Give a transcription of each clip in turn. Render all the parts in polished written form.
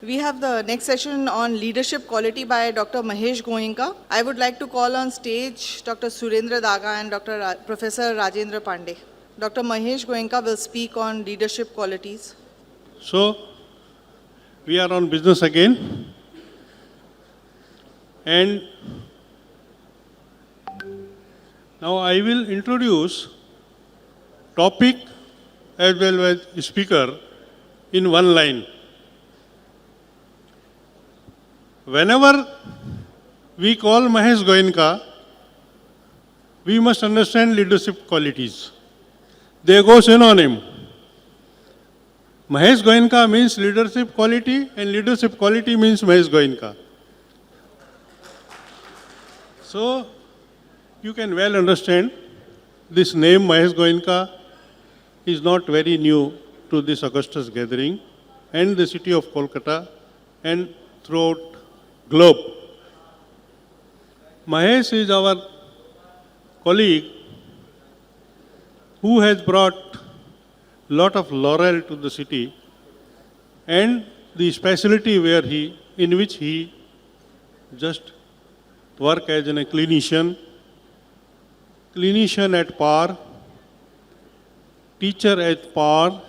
We have the next session on leadership quality by Dr. Mahesh Goenka. I would like to call on stage Dr. Surendra Daga and Professor Rajendra Pandey. Dr. Mahesh Goenka will speak on leadership qualities. So, we are on business again. And now I will introduce topic as well as speaker in one line. Whenever we call Mahesh Goenka, we must understand leadership qualities. They go synonym. Mahesh Goenka means leadership quality, and leadership quality means Mahesh Goenka. So, you can well understand this name Mahesh Goenka is not very new to this Augustus gathering and the city of Kolkata and throughout globe. Mahesh is our colleague who has brought lot of laurel to the city and the specialty in which he just work as a clinician at par, teacher at par,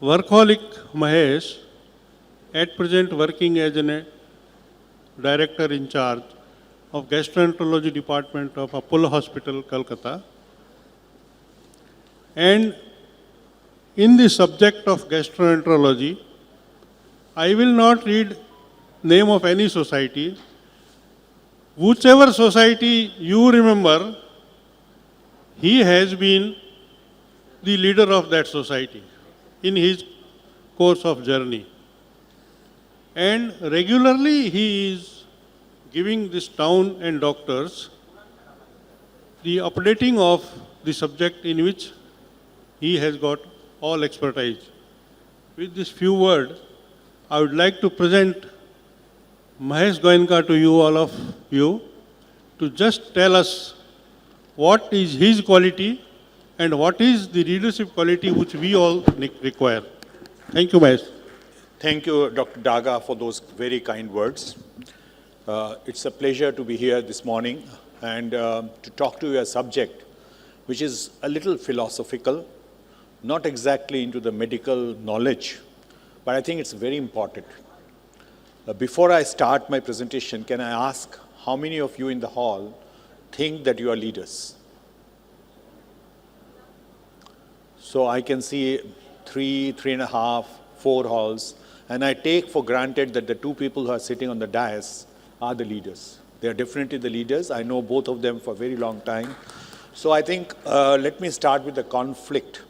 workaholic Mahesh, at present working as a director in charge of gastroenterology department of Apollo Hospital, Kolkata. And in the subject of gastroenterology, I will not read name of any society. Whichever society you remember, he has been the leader of that society in his course of journey. And regularly he is giving this town and doctors the updating of the subject in which he has got all expertise. With this few words, I would like to present Mahesh Goenka to you, all of you, to just tell us what is his quality and what is the leadership quality which we all require. Thank you, Mahesh. Thank you, Dr. Daga, for those very kind words. It's a pleasure to be here this morning and to talk to you a subject which is a little philosophical, not exactly into the medical knowledge, but I think it's very important. Before I start my presentation, can I ask how many of you in the hall think that you are leaders? So I can see 3.5, 4 halls. And I take for granted that the two people who are sitting on the dais are the leaders. They are definitely the leaders. I know both of them for a very long time. So I think, let me start with the conflict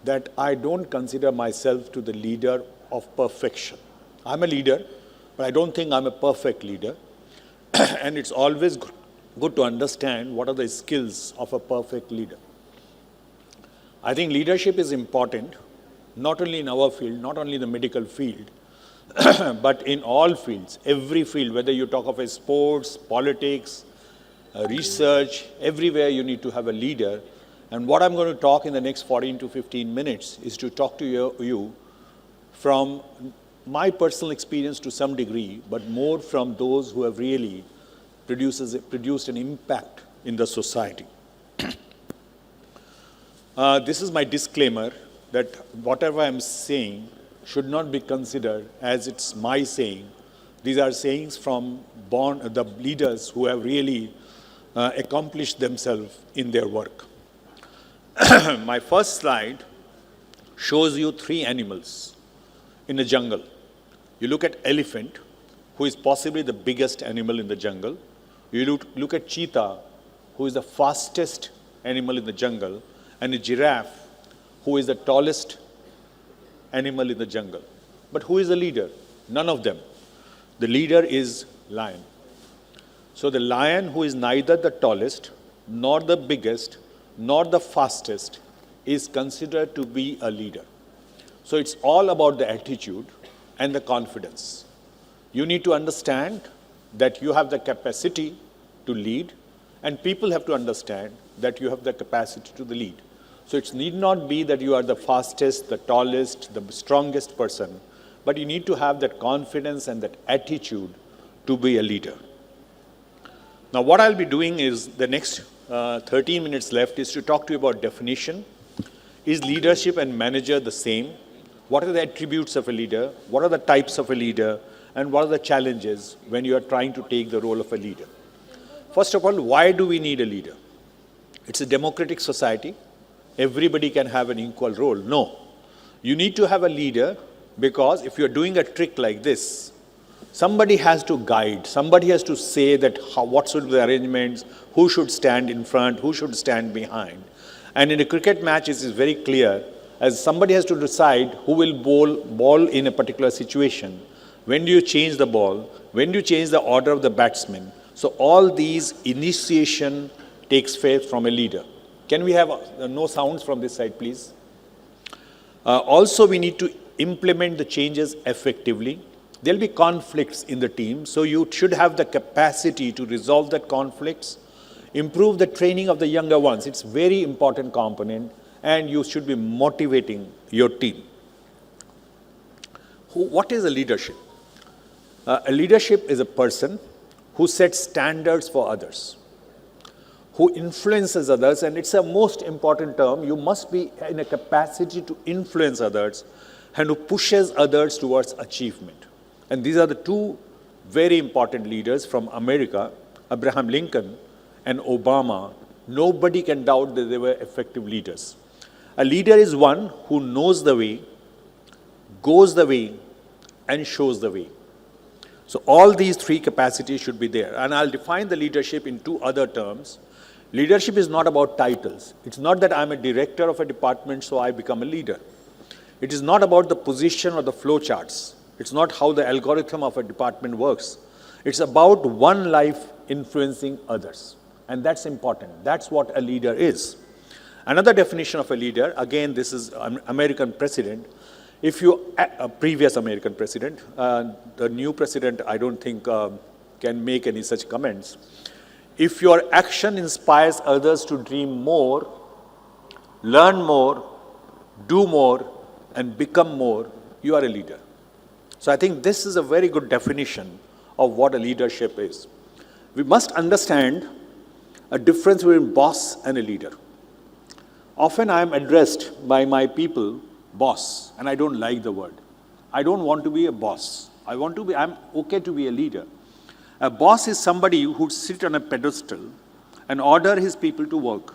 that I don't consider myself to the leader of perfection. I'm a leader, but I don't think I'm a perfect leader. And it's always good to understand what are the skills of a perfect leader. I think leadership is important, not only in our field, not only in the medical field, but in all fields, every field, whether you talk of a sports, politics, research, everywhere you need to have a leader. And what I'm going to talk in the next 14 to 15 minutes is to talk to you from my personal experience to some degree, but more from those who have really produced an impact in the society. This is my disclaimer that whatever I'm saying should not be considered as it's my saying. These are sayings from the leaders who have really accomplished themselves in their work. My first slide shows you 3 animals in the jungle. You look at elephant, who is possibly the biggest animal in the jungle. You look at cheetah, who is the fastest animal in the jungle, and a giraffe, who is the tallest animal in the jungle. But who is the leader? None of them. The leader is lion. So the lion, who is neither the tallest, nor the biggest, nor the fastest, is considered to be a leader. So it's all about the attitude and the confidence. You need to understand that you have the capacity to lead, and people have to understand that you have the capacity to lead. So it need not be that you are the fastest, the tallest, the strongest person, but you need to have that confidence and that attitude to be a leader. Now, what I'll be doing is the next 13 minutes left is to talk to you about definition. Is leadership and manager the same? What are the attributes of a leader? What are the types of a leader? And what are the challenges when you are trying to take the role of a leader? First of all, why do we need a leader? It's a democratic society. Everybody can have an equal role. No. You need to have a leader because if you're doing a trick like this, somebody has to guide, somebody has to say that what should be the arrangements, who should stand in front, who should stand behind. And in a cricket match, it is very clear, as somebody has to decide who will bowl in a particular situation. When do you change the ball? When do you change the order of the batsman? So all these initiation takes place from a leader. Can we have no sounds from this side, please? Also, we need to implement the changes effectively. There'll be conflicts in the team, so you should have the capacity to resolve that conflicts, improve the training of the younger ones. It's a very important component, and you should be motivating your team. What is a leadership? A leadership is a person who sets standards for others, who influences others, and it's a most important term. You must be in a capacity to influence others and who pushes others towards achievement. And these are the two very important leaders from America, Abraham Lincoln and Obama. Nobody can doubt that they were effective leaders. A leader is one who knows the way, goes the way, and shows the way. So all these three capacities should be there. And I'll define the leadership in two other terms. Leadership is not about titles. It's not that I'm a director of a department, so I become a leader. It is not about the position or the flow charts. It's not how the algorithm of a department works. It's about one life influencing others. And that's important. That's what a leader is. Another definition of a leader, again, this is an American president. If you, a previous American president, the new president, I don't think can make any such comments. If your action inspires others to dream more, learn more, do more, and become more, you are a leader. So I think this is a very good definition of what a leadership is. We must understand a difference between boss and a leader. Often I am addressed by my people, boss, and I don't like the word. I don't want to be a boss. I'm okay to be a leader. A boss is somebody who sits on a pedestal and order his people to work.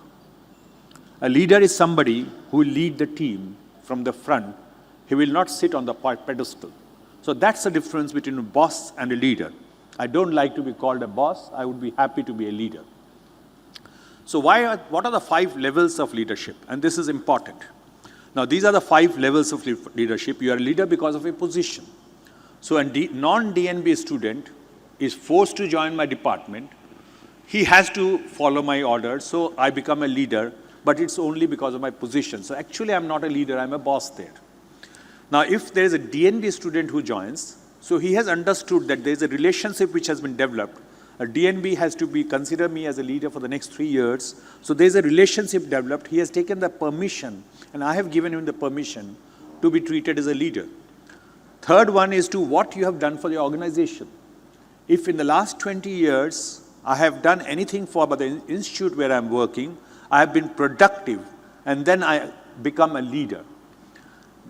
A leader is somebody who will lead the team from the front. He will not sit on the pedestal. So that's the difference between a boss and a leader. I don't like to be called a boss. I would be happy to be a leader. So what are the 5 levels of leadership? And this is important. Now, these are the 5 levels of leadership. You are a leader because of a position. So a non-DNB student is forced to join my department. He has to follow my orders, so I become a leader, but it's only because of my position. So actually, I'm not a leader, I'm a boss there. Now, if there is a DNB student who joins, so he has understood that there is a relationship which has been developed. A DNB has to consider me as a leader for the next 3 years. So there is a relationship developed. He has taken the permission, and I have given him the permission to be treated as a leader. Third one is to what you have done for the organization. If in the last 20 years, I have done anything for the institute where I'm working, I have been productive, and then I become a leader.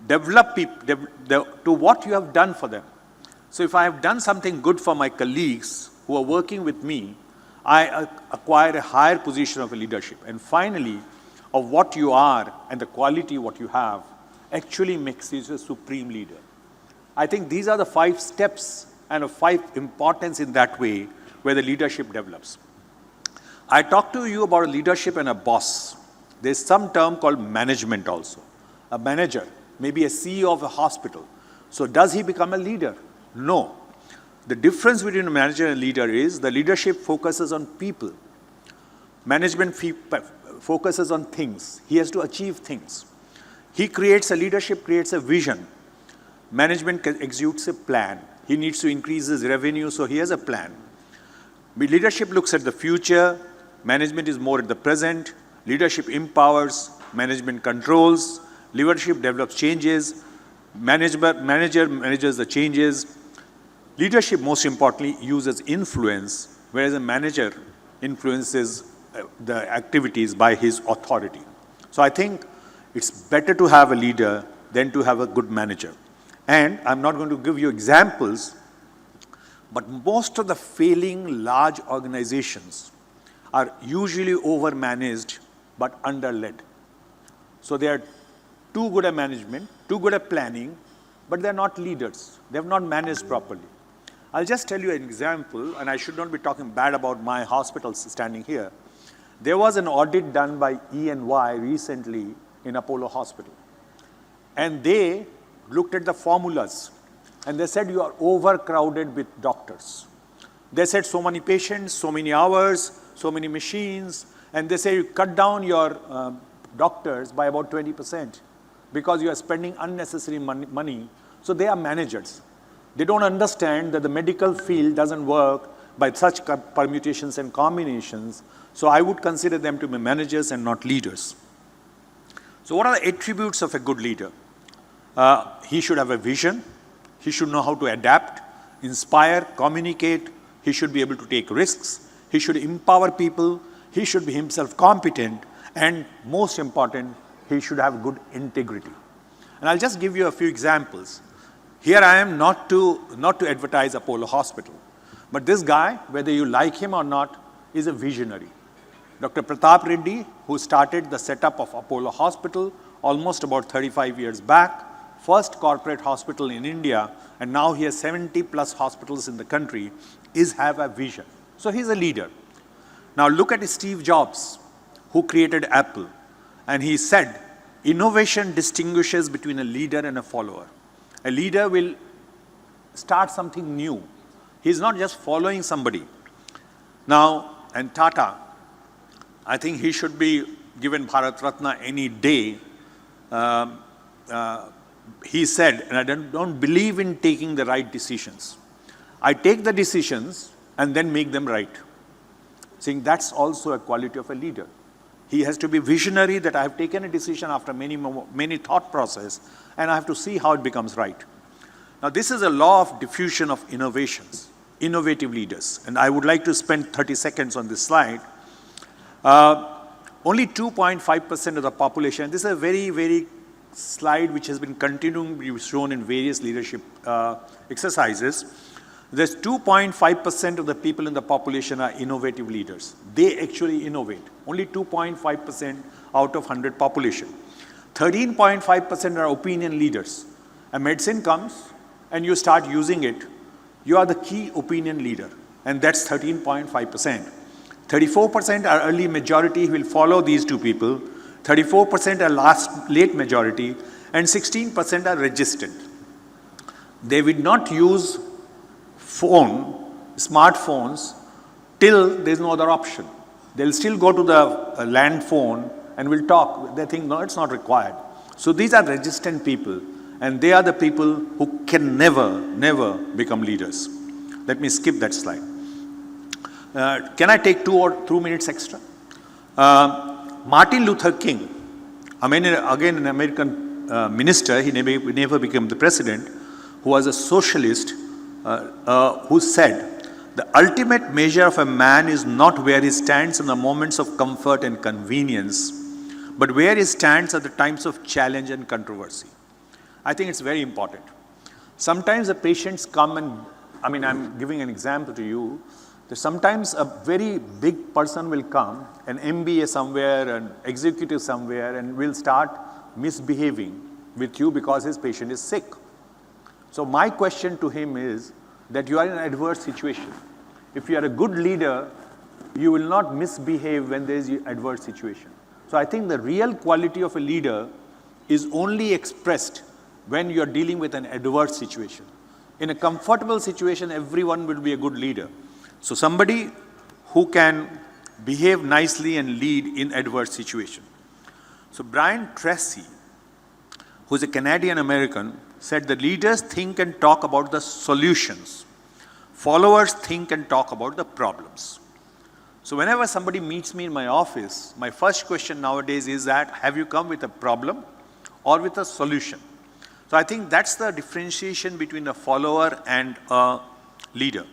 Develop people to what you have done for them. So if I have done something good for my colleagues who are working with me, I acquire a higher position of leadership. And finally, of what you are and the quality what you have actually makes you a supreme leader. I think these are the 5 steps and of 5 importance in that way where the leadership develops. I talked to you about leadership and a boss. There's some term called management also. A manager, maybe a CEO of a hospital. So does he become a leader? No. The difference between a manager and a leader is the leadership focuses on people. Management focuses on things. He has to achieve things. Leadership creates a vision. Management executes a plan. He needs to increase his revenue, so he has a plan. Leadership looks at the future. Management is more at the present. Leadership empowers. Management controls. Leadership develops changes. Manager manages the changes. Leadership, most importantly, uses influence, whereas a manager influences the activities by his authority. So I think it's better to have a leader than to have a good manager. And I'm not going to give you examples, but most of the failing large organizations are usually overmanaged but underled. So they are too good at management, too good at planning, but they're not leaders. They have not managed properly. I'll just tell you an example, and I should not be talking bad about my hospitals standing here. There was an audit done by E&Y recently in Apollo Hospital. And they looked at the formulas, and they said you are overcrowded with doctors. They said so many patients, so many hours, so many machines, and they say you cut down your doctors by about 20% because you are spending unnecessary money. So they are managers. They don't understand that the medical field doesn't work by such permutations and combinations. So I would consider them to be managers and not leaders. So what are the attributes of a good leader? He should have a vision. He should know how to adapt, inspire, communicate. He should be able to take risks. He should empower people. He should be himself competent. And most important, he should have good integrity. And I'll just give you a few examples. Here I am not to advertise Apollo Hospital, but this guy, whether you like him or not, is a visionary. Dr. Pratap Reddy, who started the setup of Apollo Hospital almost about 35 years back, first corporate hospital in India, and now he has 70 plus hospitals in the country, have a vision. So he's a leader. Now look at Steve Jobs, who created Apple, and he said, innovation distinguishes between a leader and a follower. A leader will start something new. He's not just following somebody. Now, and Tata, I think he should be given Bharat Ratna any day. He said, and I don't believe in taking the right decisions. I take the decisions and then make them right. Saying that's also a quality of a leader. He has to be visionary, that I have taken a decision after many thought process, and I have to see how it becomes right. Now this is a law of diffusion of innovations, innovative leaders. And I would like to spend 30 seconds on this slide. Only 2.5% of the population, this is a very, very slide which has been continuing to be shown in various leadership exercises. There's 2.5% of the people in the population are innovative leaders. They actually innovate. Only 2.5% out of 100 population. 13.5% are opinion leaders. A medicine comes and you start using it. You are the key opinion leader, and that's 13.5%. 34% are early majority who will follow these two people. 34% are late majority, and 16% are resistant. They will not use smartphones, till there's no other option. They'll still go to the land phone and will talk. They think, no, it's not required. So these are resistant people, and they are the people who can never become leaders. Let me skip that slide. Can I take 2 minutes extra? Martin Luther King, again an American minister, he never became the president, who was a socialist, who said, the ultimate measure of a man is not where he stands in the moments of comfort and convenience, but where he stands at the times of challenge and controversy. I think it's very important. Sometimes the patients come and, I'm giving an example to you, that sometimes a very big person will come, an MBA somewhere, an executive somewhere, and will start misbehaving with you because his patient is sick. So my question to him is that you are in an adverse situation. If you are a good leader, you will not misbehave when there is an adverse situation. So I think the real quality of a leader is only expressed when you are dealing with an adverse situation. In a comfortable situation, everyone will be a good leader. So somebody who can behave nicely and lead in adverse situation. So Brian Tracy, who's a Canadian American, said the leaders think and talk about the solutions. Followers think and talk about the problems. So whenever somebody meets me in my office, my first question nowadays is that, have you come with a problem or with a solution? So I think that's the differentiation between a follower and a leader.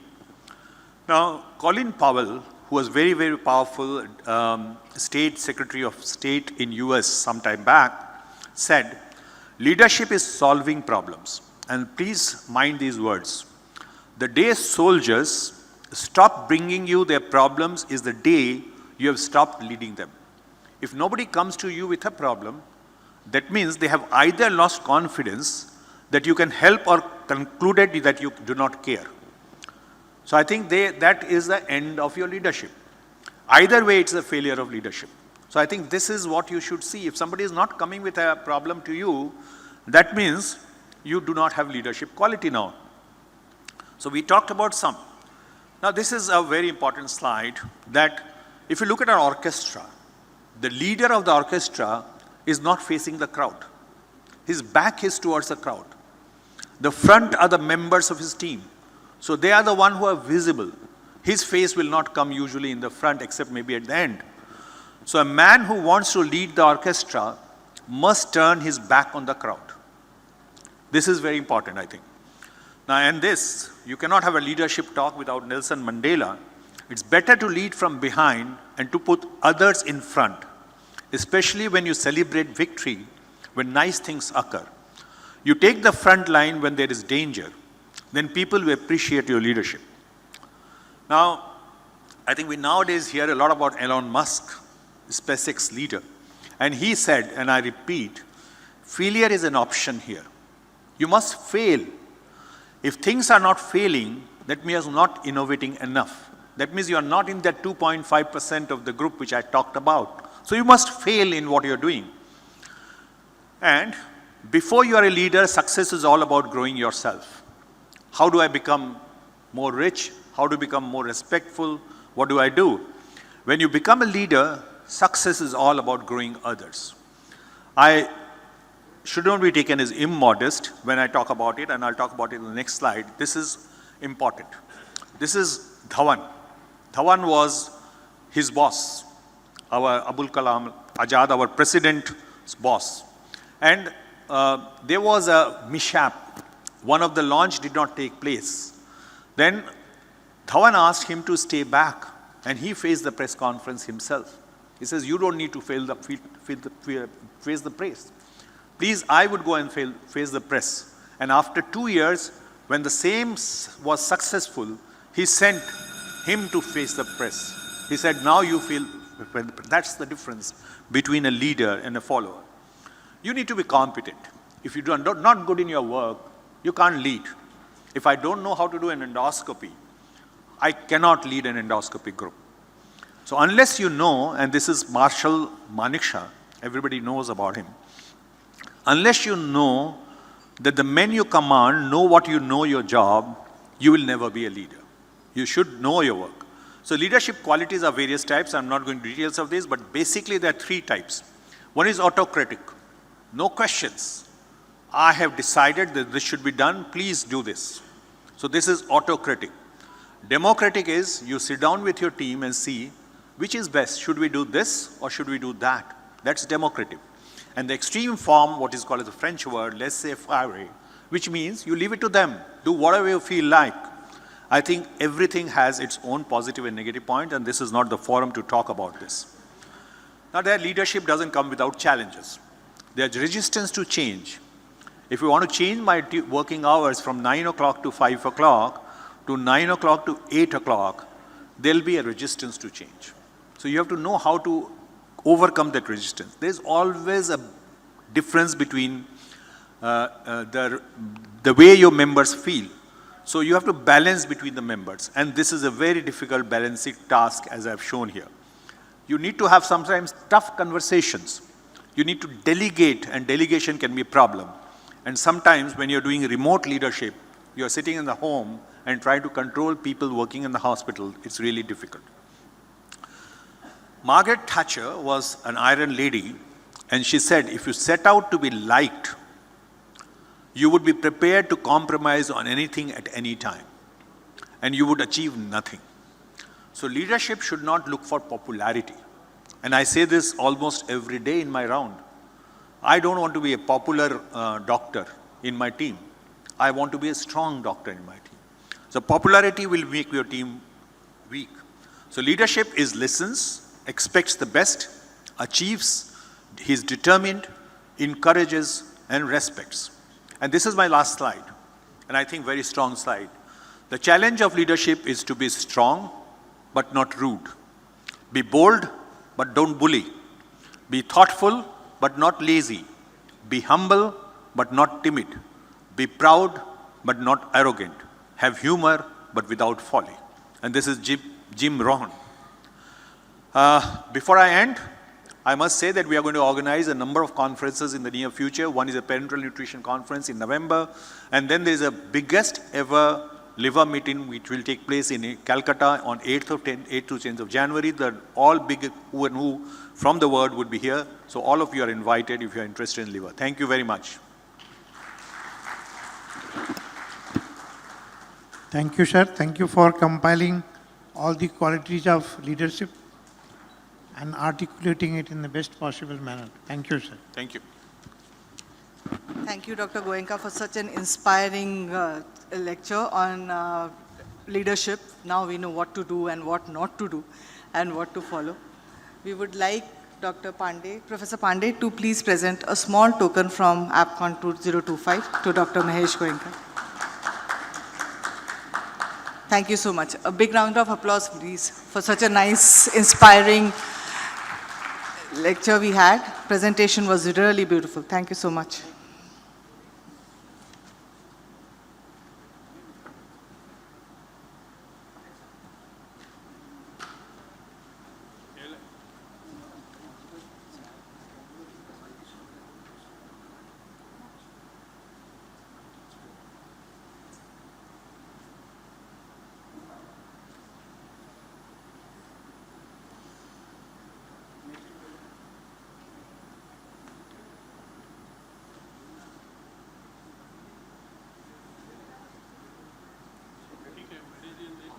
Now, Colin Powell, who was very, very powerful State Secretary of State in US some time back, said, leadership is solving problems. And please mind these words. The day soldiers stop bringing you their problems is the day you have stopped leading them. If nobody comes to you with a problem, that means they have either lost confidence that you can help or concluded that you do not care. So I think that is the end of your leadership. Either way, it's a failure of leadership. So I think this is what you should see. If somebody is not coming with a problem to you, that means you do not have leadership quality now. So we talked about some. Now this is a very important slide that if you look at an orchestra, the leader of the orchestra is not facing the crowd. His back is towards the crowd. The front are the members of his team. So they are the one who are visible. His face will not come usually in the front except maybe at the end. So a man who wants to lead the orchestra must turn his back on the crowd. This is very important, I think. Now, and this, you cannot have a leadership talk without Nelson Mandela. It's better to lead from behind and to put others in front, especially when you celebrate victory, when nice things occur. You take the front line when there is danger, then people will appreciate your leadership. Now, I think we nowadays hear a lot about Elon Musk, SpaceX leader. And he said, and I repeat, failure is an option here. You must fail. If things are not failing, that means you're not innovating enough. That means you are not in that 2.5% of the group which I talked about. So you must fail in what you're doing. And before you are a leader, success is all about growing yourself. How do I become more rich? How do I become more respectful? What do I do? When you become a leader, success is all about growing others. I should not be taken as immodest when I talk about it, and I'll talk about it in the next slide. This is important. This is Dhawan. Dhawan was his boss, our Abul Kalam Azad, our president's boss. And there was a mishap. One of the launch did not take place. Then Dhawan asked him to stay back, and he faced the press conference himself. He says, you don't need to face the press. Please, I would go and face the press. And after 2 years, when the same was successful, he sent him to face the press. He said, now you feel, that's the difference between a leader and a follower. You need to be competent. If you are not good in your work, you can't lead. If I don't know how to do an endoscopy, I cannot lead an endoscopy group. So unless you know, and this is Marshal Manekshaw, everybody knows about him. Unless you know that the men you command know what you know your job, you will never be a leader. You should know your work. So leadership qualities are various types. I'm not going to details of this, but basically there are 3 types. One is autocratic. No questions. I have decided that this should be done. Please do this. So this is autocratic. Democratic is you sit down with your team and see which is best. Should we do this or should we do that? That's democratic. And the extreme form, what is called as the French word, laissez-faire, which means you leave it to them. Do whatever you feel like. I think everything has its own positive and negative point, and this is not the forum to talk about this. Now, their leadership doesn't come without challenges. There's resistance to change. If you want to change my working hours from 9 o'clock to 5 o'clock to 9 o'clock to 8 o'clock, there'll be a resistance to change. So you have to know how to overcome that resistance. There's always a difference between the way your members feel. So you have to balance between the members. And this is a very difficult balancing task, as I've shown here. You need to have sometimes tough conversations. You need to delegate, and delegation can be a problem. And sometimes when you're doing remote leadership, you're sitting in the home and trying to control people working in the hospital. It's really difficult. Margaret Thatcher was an Iron lady, and she said, if you set out to be liked, you would be prepared to compromise on anything at any time, and you would achieve nothing. So leadership should not look for popularity. And I say this almost every day in my round. I don't want to be a popular doctor. in my team. I want to be a strong doctor in my team. So popularity will make your team weak. So leadership is listens, expects the best, achieves, he's determined, encourages, and respects. And this is my last slide, and I think very strong slide. The challenge of leadership is to be strong, but not rude. Be bold, but don't bully. Be thoughtful, but not lazy. Be humble, but not timid. Be proud, but not arrogant. Have humor, but without folly. And this is Jim Rohn. Before I end, I must say that we are going to organize a number of conferences in the near future. One is a parental nutrition conference in November. And then there is a biggest ever liver meeting which will take place in Calcutta on 8th to 10th of January. All big who and who from the world would be here. So all of you are invited if you are interested in liver. Thank you very much. Thank you, sir. Thank you for compiling all the qualities of leadership and articulating it in the best possible manner. Thank you, sir. Thank you. Thank you, Dr. Goenka, for such an inspiring lecture on leadership. Now we know what to do and what not to do and what to follow. We would like Dr. Pandey, Professor Pandey, to please present a small token from AAPONCON 2025 to Dr. Mahesh Goenka. Thank you so much. A big round of applause, please, for such a nice, inspiring lecture we had. Presentation was really beautiful. Thank you so much.